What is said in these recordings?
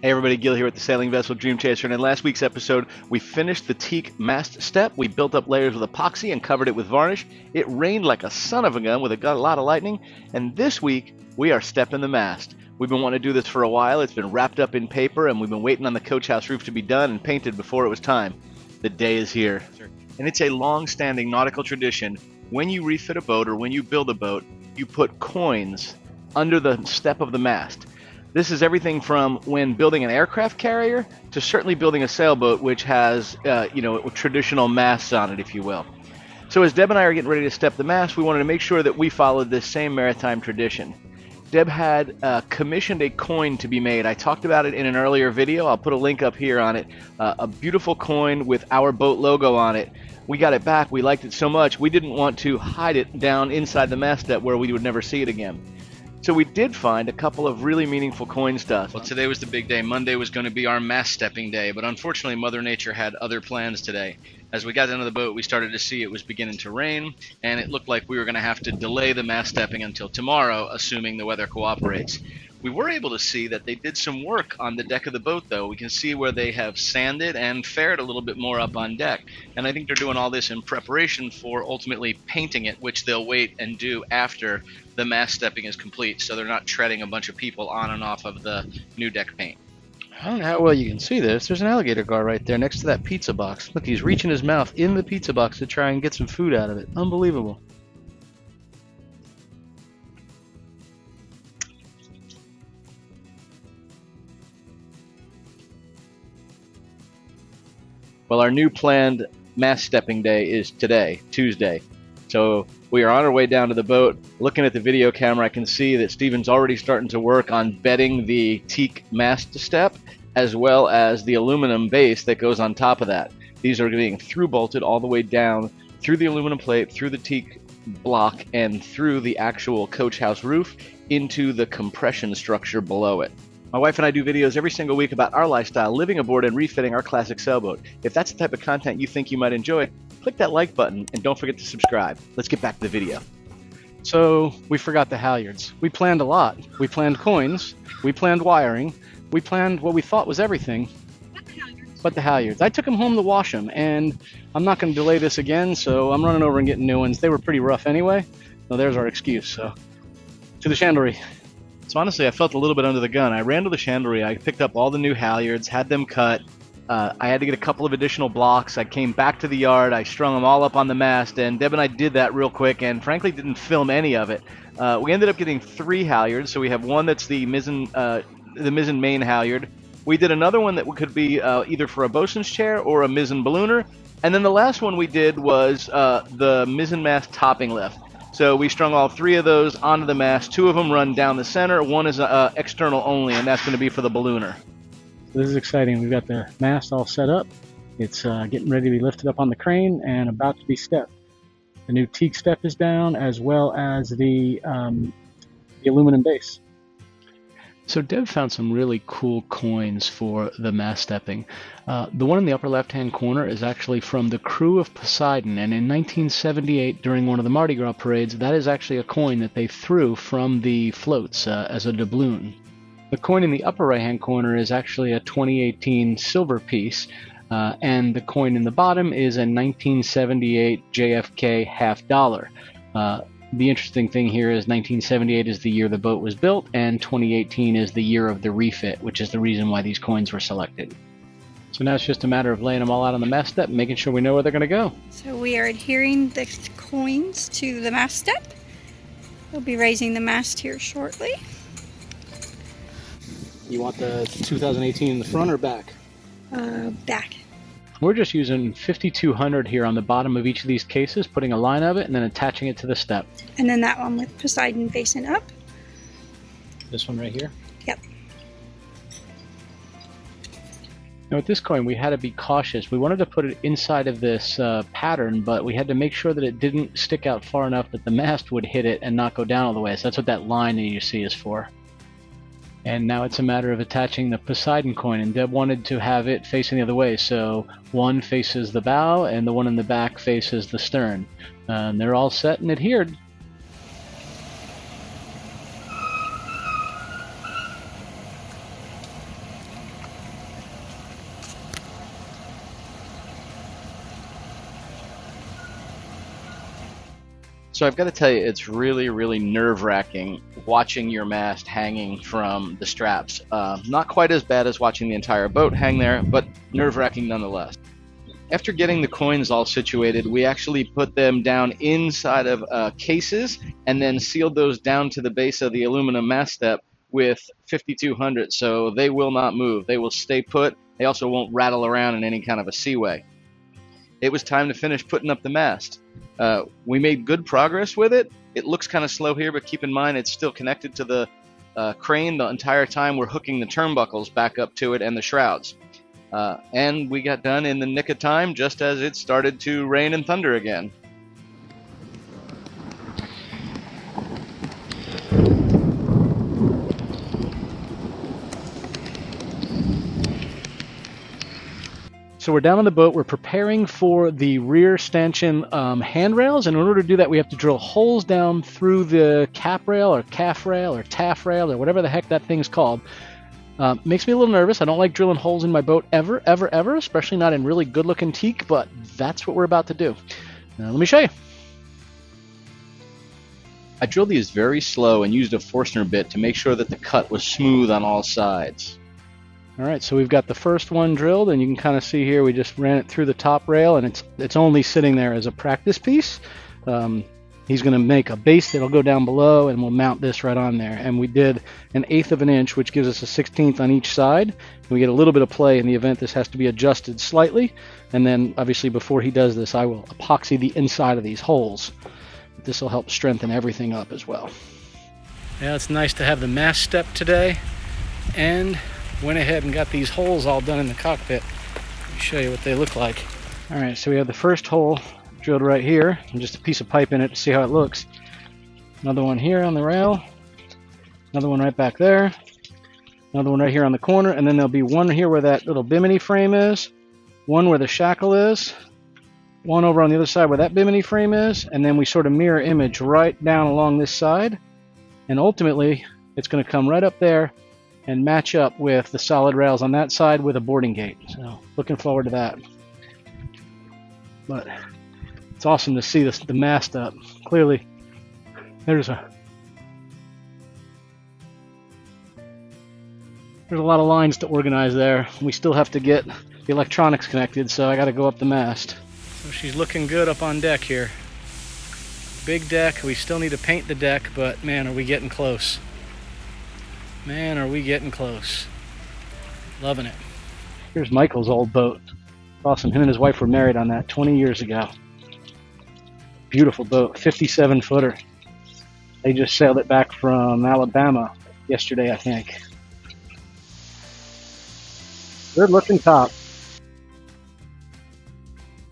Hey everybody, Gil here with the Sailing Vessel Dream Chaser, and in last week's episode we finished the teak mast step. We built up layers with epoxy and covered it with varnish. It rained like a son of a gun with a lot of lightning, and this week we are stepping the mast. We've been wanting to do this for a while. It's been wrapped up in paper and we've been waiting on the coach house roof to be done and painted before it was time. The day is here. And it's a long-standing nautical tradition. When you refit a boat or when you build a boat, you put coins under the step of the mast. This is everything from when building an aircraft carrier to certainly building a sailboat, which has, traditional masts on it, if you will. So as Deb and I are getting ready to step the mast, we wanted to make sure that we followed this same maritime tradition. Deb had commissioned a coin to be made. I talked about it in an earlier video. I'll put a link up here on it. A beautiful coin with our boat logo on it. We got it back. We liked it so much, we didn't want to hide it down inside the mast step where we would never see it again. So we did find a couple of really meaningful coins to us. Well, today was the big day. Monday was going to be our mast stepping day, but unfortunately Mother Nature had other plans today. As we got into the boat, we started to see it was beginning to rain, and it looked like we were going to have to delay the mast stepping until tomorrow, assuming the weather cooperates. We were able to see that they did some work on the deck of the boat, though. We can see where they have sanded and faired a little bit more up on deck. And I think they're doing all this in preparation for ultimately painting it, which they'll wait and do after the mast stepping is complete, so they're not treading a bunch of people on and off of the new deck paint. I don't know how well you can see this. There's an alligator gar right there next to that pizza box. Look, he's reaching his mouth in the pizza box to try and get some food out of it. Unbelievable. Well, our new planned mast stepping day is today, Tuesday. So we are on our way down to the boat. Looking at the video camera, I can see that Steven's already starting to work on bedding the teak mast step, as well as the aluminum base that goes on top of that. These are being through bolted all the way down through the aluminum plate, through the teak block, and through the actual coach house roof into the compression structure below it. My wife and I do videos every single week about our lifestyle, living aboard and refitting our classic sailboat. If that's the type of content you think you might enjoy, click that like button and don't forget to subscribe. Let's get back to the video. So we forgot the halyards. We planned a lot. We planned coins. We planned wiring. We planned what we thought was everything, but the halyards. I took them home to wash them, and I'm not going to delay this again, so I'm running over and getting new ones. They were pretty rough anyway. So there's our excuse. So to the chandlery. So honestly, I felt a little bit under the gun. I ran to the chandlery, I picked up all the new halyards, had them cut. I had to get a couple of additional blocks. I came back to the yard, I strung them all up on the mast, and Deb and I did that real quick and frankly didn't film any of it. We ended up getting 3 halyards, so we have one that's the mizzen main halyard. We did another one that could be either for a bosun's chair or a mizzen ballooner, and then the last one we did was the mizzen mast topping lift. So we strung all 3 of those onto the mast. 2 of them run down the center. One is external only, and that's going to be for the ballooner. So this is exciting. We've got the mast all set up. It's getting ready to be lifted up on the crane and about to be stepped. The new teak step is down, as well as the aluminum base. So Deb found some really cool coins for the mast stepping. The one in the upper left-hand corner is actually from the Krewe of Poseidon, and in 1978, during one of the Mardi-Gras parades, that is actually a coin that they threw from the floats as a doubloon. The coin in the upper right-hand corner is actually a 2018 silver piece, and the coin in the bottom is a 1978 JFK half dollar. The interesting thing here is 1978 is the year the boat was built, and 2018 is the year of the refit, which is the reason why these coins were selected. So now it's just a matter of laying them all out on the mast step, making sure we know where they're going to go. So we are adhering the coins to the mast step. We'll be raising the mast here shortly. You want the 2018 in the front or back? Back. We're just using 5200 here on the bottom of each of these cases, putting a line of it and then attaching it to the step. And then that one with Poseidon facing up. This one right here? Yep. Now with this coin, we had to be cautious. We wanted to put it inside of this pattern, but we had to make sure that it didn't stick out far enough that the mast would hit it and not go down all the way. So that's what that line that you see is for. And now it's a matter of attaching the Poseidon coin, and Deb wanted to have it facing the other way, so one faces the bow and the one in the back faces the stern. And they're all set and adhered. So I've got to tell you, it's really, really nerve-wracking watching your mast hanging from the straps. Not quite as bad as watching the entire boat hang there, but nerve-wracking nonetheless. After getting the coins all situated, we actually put them down inside of cases and then sealed those down to the base of the aluminum mast step with 5200, so they will not move. They will stay put. They also won't rattle around in any kind of a seaway. It was time to finish putting up the mast. We made good progress with it. It looks kind of slow here, but keep in mind it's still connected to the crane the entire time we're hooking the turnbuckles back up to it and the shrouds. And we got done in the nick of time just as it started to rain and thunder again. So we're down on the boat, we're preparing for the rear stanchion handrails, and in order to do that we have to drill holes down through the cap rail or calf rail or taff rail or whatever the heck that thing's called. Makes me a little nervous. I don't like drilling holes in my boat ever, especially not in really good looking teak, but that's what we're about to do. Now, let me show you. I drilled these very slow and used a Forstner bit to make sure that the cut was smooth on all sides. All right, so we've got the first one drilled, and you can kind of see here we just ran it through the top rail, and it's only sitting there as a practice piece. He's going to make a base that'll go down below, and we'll mount this right on there. And we did 1/8 of an inch, which gives us a 1/16 on each side. And we get a little bit of play in the event this has to be adjusted slightly. And then, obviously, before he does this, I will epoxy the inside of these holes. This will help strengthen everything up as well. Yeah, it's nice to have the mast step today, and went ahead and got these holes all done in the cockpit. Let me show you what they look like. All right, so we have the first hole drilled right here, and just a piece of pipe in it to see how it looks. Another one here on the rail, another one right back there, another one right here on the corner, and then there'll be one here where that little bimini frame is, one where the shackle is, one over on the other side where that bimini frame is, and then we sort of mirror image right down along this side, and ultimately it's going to come right up there and match up with the solid rails on that side with a boarding gate. So looking forward to that. But it's awesome to see the mast up. Clearly, there's a lot of lines to organize there. We still have to get the electronics connected, so I got to go up the mast. So she's looking good up on deck here. Big deck. We still need to paint the deck, but man, are we getting close. Man, are we getting close. Loving it. Here's Michael's old boat. Awesome. Him and his wife were married on that 20 years ago. Beautiful boat, 57-footer. They just sailed it back from Alabama yesterday, I think. Good looking top.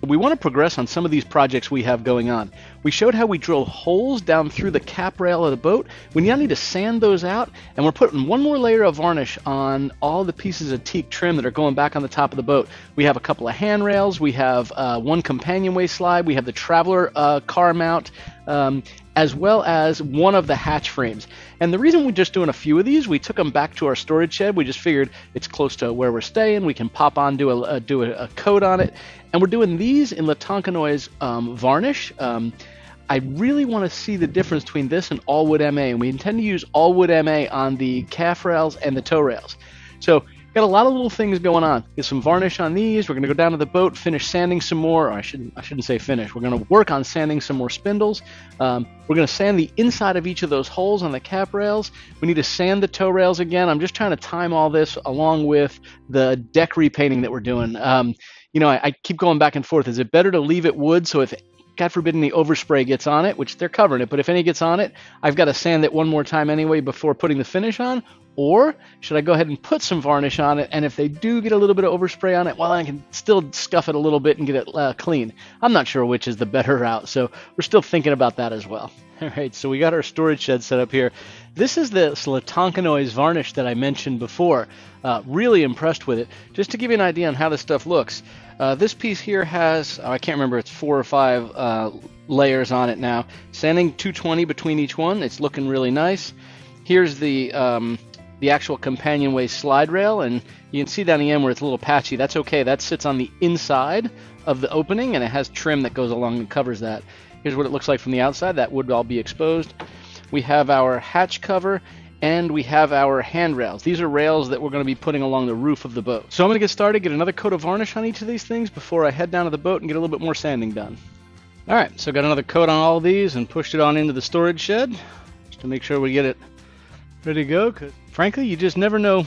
We want to progress on some of these projects we have going on. We showed how we drill holes down through the cap rail of the boat. We now need to sand those out, and we're putting one more layer of varnish on all the pieces of teak trim that are going back on the top of the boat. We have a couple of handrails, we have one companionway slide, we have the traveler car mount, as well as one of the hatch frames. And the reason we're just doing a few of these, we took them back to our storage shed. We just figured it's close to where we're staying. We can pop on, do a coat on it. And we're doing these in Latonkanoi's varnish. I really want to see the difference between this and all wood MA, and we intend to use all wood MA on the calf rails and the tow rails. So got a lot of little things going on. Get some varnish on these. We're going to go down to the boat, finish sanding some more. Or I shouldn't say finish. We're going to work on sanding some more spindles. We're going to sand the inside of each of those holes on the cap rails. We need to sand the tow rails again. I'm just trying to time all this along with the deck repainting that we're doing. I keep going back and forth. Is it better to leave it wood, so if, God forbid, any overspray gets on it, which they're covering it, but if any gets on it, I've got to sand it one more time anyway before putting the finish on? Or should I go ahead and put some varnish on it, and if they do get a little bit of overspray on it, well, I can still scuff it a little bit and get it clean. I'm not sure which is the better route, so we're still thinking about that as well. All right, so we got our storage shed set up here. This is the Latonkanoi's varnish that I mentioned before. Really impressed with it. Just to give you an idea on how this stuff looks, this piece here has, I can't remember, it's 4 or 5 layers on it now. Sanding 220 between each one. It's looking really nice. Here's the the actual companionway slide rail, and you can see down the end where it's a little patchy. That's okay. That sits on the inside of the opening, and it has trim that goes along and covers that. Here's what it looks like from the outside. That would all be exposed. We have our hatch cover, and we have our handrails. These are rails that we're going to be putting along the roof of the boat. So I'm going to get started, get another coat of varnish on each of these things before I head down to the boat and get a little bit more sanding done. All right, so got another coat on all of these and pushed it on into the storage shed just to make sure we get it ready to go. 'Cause frankly, you just never know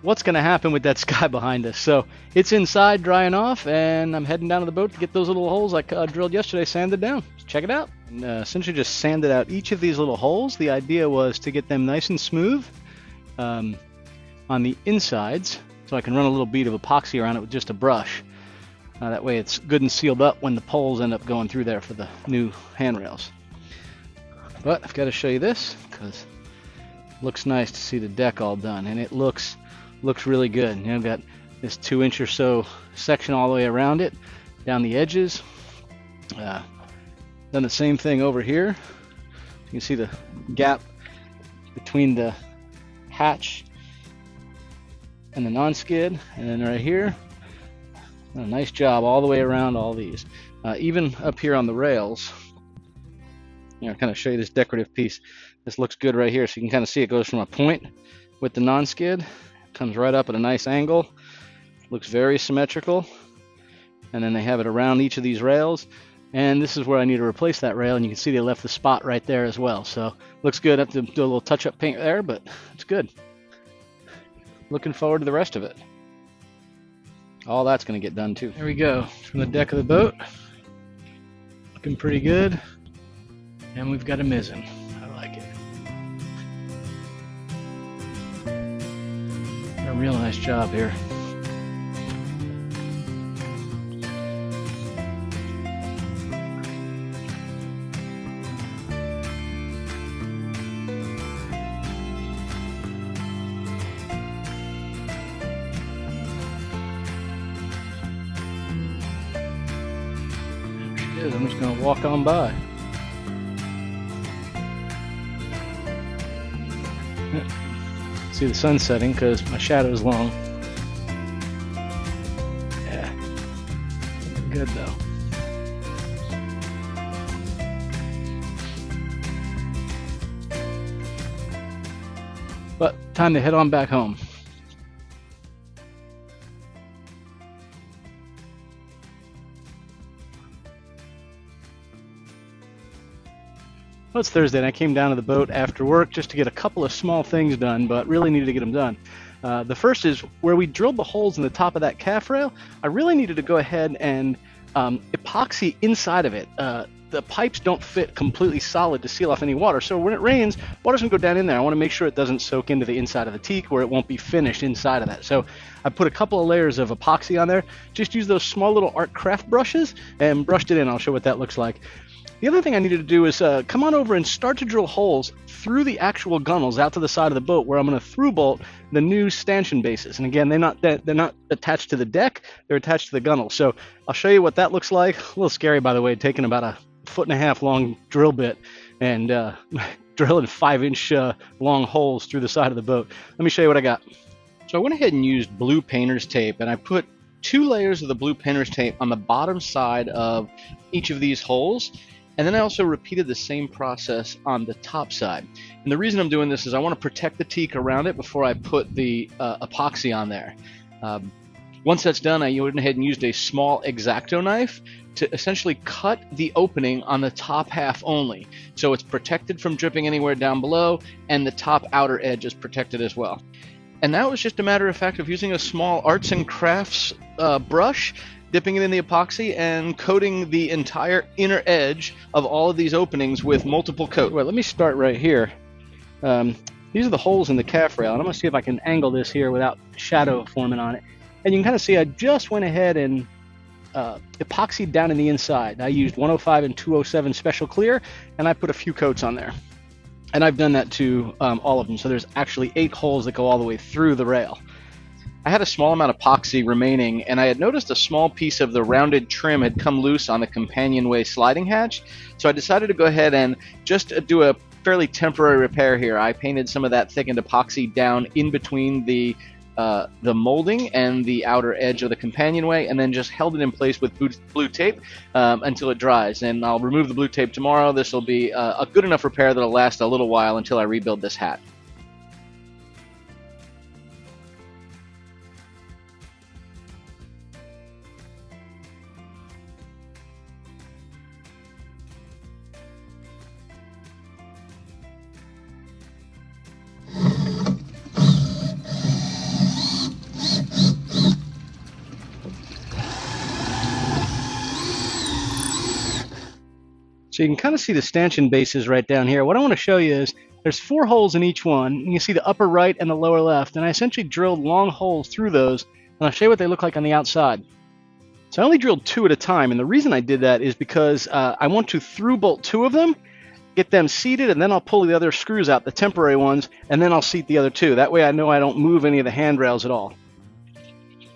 what's going to happen with that sky behind us. So it's inside drying off, and I'm heading down to the boat to get those little holes I drilled yesterday sanded down. Check it out. And essentially just sanded out each of these little holes. The idea was to get them nice and smooth on the insides, so I can run a little bead of epoxy around it with just a brush. That way it's good and sealed up when the poles end up going through there for the new handrails. But I've got to show you this because it looks nice to see the deck all done, and it looks really good. You know, I've got this 2-inch or so section all the way around it, down the edges. Done the same thing over here. You can see the gap between the hatch and the non-skid, and then right here, a nice job all the way around all these. Even up here on the rails, you know, kind of show you this decorative piece. This looks good right here, so you can kind of see it goes from a point with the non-skid, comes right up at a nice angle, looks very symmetrical, and then they have it around each of these rails. And this is where I need to replace that rail, and you can see they left the spot right there as well. So looks good. I have to do a little touch-up paint there, but it's good. Looking forward to the rest of it. All that's going to get done too. There we go, from the deck of the boat. Looking pretty good. And we've got a mizzen. I like it. A real nice job here. I'm just going to walk on by. See the sun setting because my shadow is long. Yeah, good though. But time to head on back home. Well, it's Thursday, and I came down to the boat after work just to get a couple of small things done, but really needed to get them done. The first is where we drilled the holes in the top of that calf rail. I really needed to go ahead and epoxy inside of it. The pipes don't fit completely solid to seal off any water, so when it rains, water doesn't go down in there. I want to make sure it doesn't soak into the inside of the teak where it won't be finished inside of that. So I put a couple of layers of epoxy on there. Just use those small little art craft brushes and brushed it in. I'll show what that looks like. The other thing I needed to do is come on over and start to drill holes through the actual gunnels out to the side of the boat where I'm going to through bolt the new stanchion bases. And again, they're not attached to the deck, they're attached to the gunnels. So I'll show you what that looks like. A little scary, by the way, taking about a 1.5 foot long drill bit and drilling 5-inch long holes through the side of the boat. Let me show you what I got. So I went ahead and used blue painter's tape, and I put 2 layers of the blue painter's tape on the bottom side of each of these holes. And then I also repeated the same process on the top side. And the reason I'm doing this is I want to protect the teak around it before I put the epoxy on there. Once that's done, I went ahead and used a small X-Acto knife to essentially cut the opening on the top half only. So it's protected from dripping anywhere down below, and the top outer edge is protected as well. And that was just a matter of fact of using a small arts and crafts brush, dipping it in the epoxy and coating the entire inner edge of all of these openings with multiple coats. Well, let me start right here. These are the holes in the calf rail, and I'm going to see if I can angle this here without shadow forming on it. And you can kind of see I just went ahead and epoxied down in the inside. I used 105 and 207 special clear, and I put a few coats on there. And I've done that to all of them, so there's actually 8 holes that go all the way through the rail. I had a small amount of epoxy remaining, and I had noticed a small piece of the rounded trim had come loose on the companionway sliding hatch, so I decided to go ahead and just do a fairly temporary repair here. I painted some of that thickened epoxy down in between the molding and the outer edge of the companionway, and then just held it in place with blue tape until it dries. And I'll remove the blue tape tomorrow. This will be a good enough repair that'll last a little while until I rebuild this hat. So you can kind of see the stanchion bases right down here. What I want to show you is there's 4 holes in each one. You can see the upper right and the lower left. And I essentially drilled long holes through those, and I'll show you what they look like on the outside. So I only drilled 2 at a time, and the reason I did that is because I want to through bolt 2 of them, get them seated, and then I'll pull the other screws out, the temporary ones, and then I'll seat the other 2. That way I know I don't move any of the handrails at all.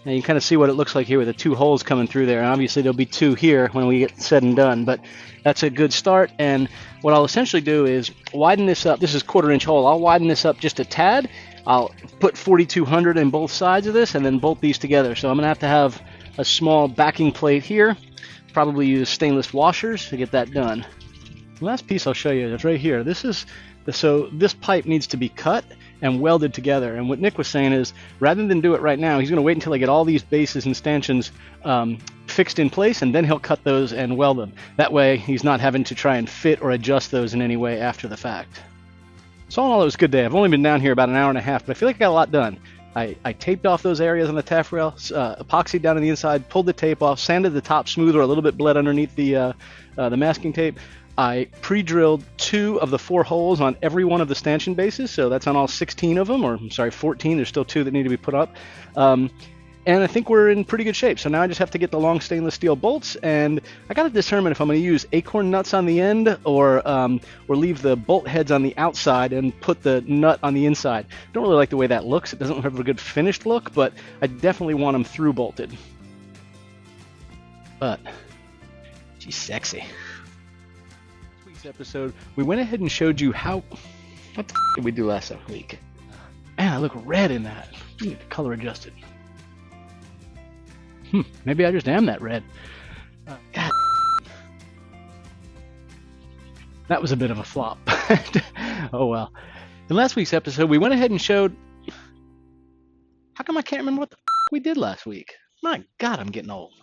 Now you can kind of see what it looks like here with the 2 holes coming through there. And obviously there'll be 2 here when we get said and done, but that's a good start. And what I'll essentially do is widen this up. This is 1/4-inch hole. I'll widen this up just a tad. I'll put 4200 in both sides of this and then bolt these together. So I'm going to have a small backing plate here. Probably use stainless washers to get that done. The last piece I'll show you is right here. So this pipe needs to be cut and welded together. And what Nick was saying is, rather than do it right now, he's going to wait until I get all these bases and stanchions fixed in place, and then he'll cut those and weld them. That way, he's not having to try and fit or adjust those in any way after the fact. So all in all, it was a good day. I've only been down here about an hour and a half, but I feel like I got a lot done. I taped off those areas on the taffrail, epoxied down on the inside, pulled the tape off, sanded the top smooth or a little bit bled underneath the masking tape. I pre-drilled 2 of the 4 holes on every one of the stanchion bases, so that's on all 16 of them, or I'm sorry, 14. There's still 2 that need to be put up. And I think we're in pretty good shape. So now I just have to get the long stainless steel bolts, and I got to determine if I'm going to use acorn nuts on the end or leave the bolt heads on the outside and put the nut on the inside. Don't really like the way that looks. It doesn't have a good finished look, but I definitely want them through bolted. But she's sexy. Episode, we went ahead and showed you what the did we do last week? Man, I look red in that. I need to color adjust it. Maybe I just am that red. God. That was a bit of a flop. Oh well. In last week's episode, we went ahead and showed. How come I can't remember what the we did last week? My God, I'm getting old.